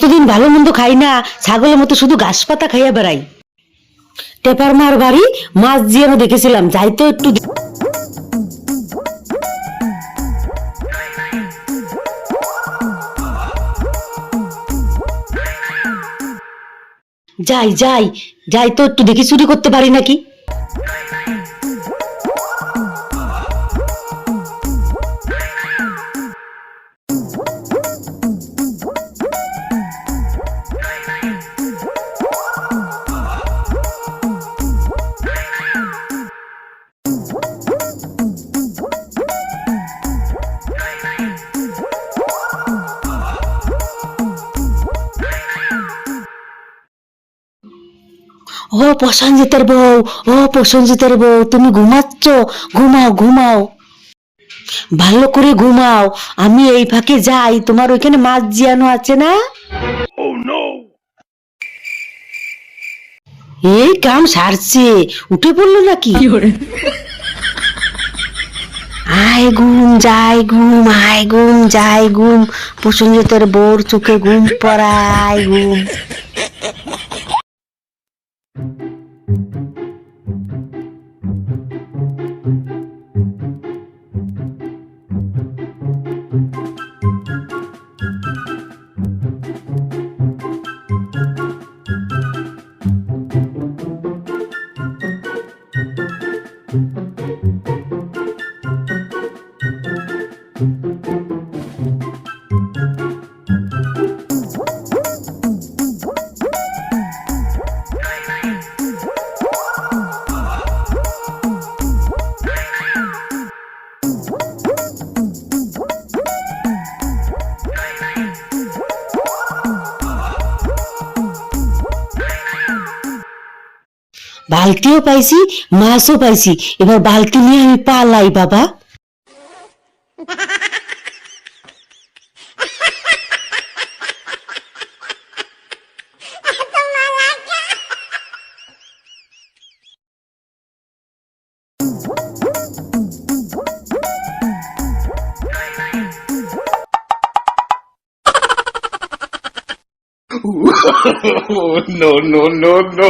কতদিন ভালো মন্দ খাই না, ছাগলের মতো শুধু ঘাস পাতা খাইয়া বেড়াই। টেপার মার বাড়ি মাছ জিয়ানো দেখেছিলাম, যাইতো একটু। যাই যাই যাই তো একটু দেখি চুরি করতে পারি নাকি। ও প্রসেনজিতের বউ, ও প্রসেনজিতের বউ, তুমি ঘুমাচ্ছ? ঘুমাও ঘুমাও, ভালো করে ঘুমাও। আমি এই ফাঁকে যাই, তোমার ওইখানে মাছ জিয়ানো আছে না? এই কাম সারছে, উঠে পড়লো নাকি? আয় ঘুম যায় ঘুম, আয় ঘুম যায় ঘুম, প্রসেনজিতের বউর চোখে ঘুম পড়ায় ঘুম। বালতিও পাইছি, মাছও পাইছি, এবার বালতি নিয়ে আমি পালাই বাবা। No, no, no, no.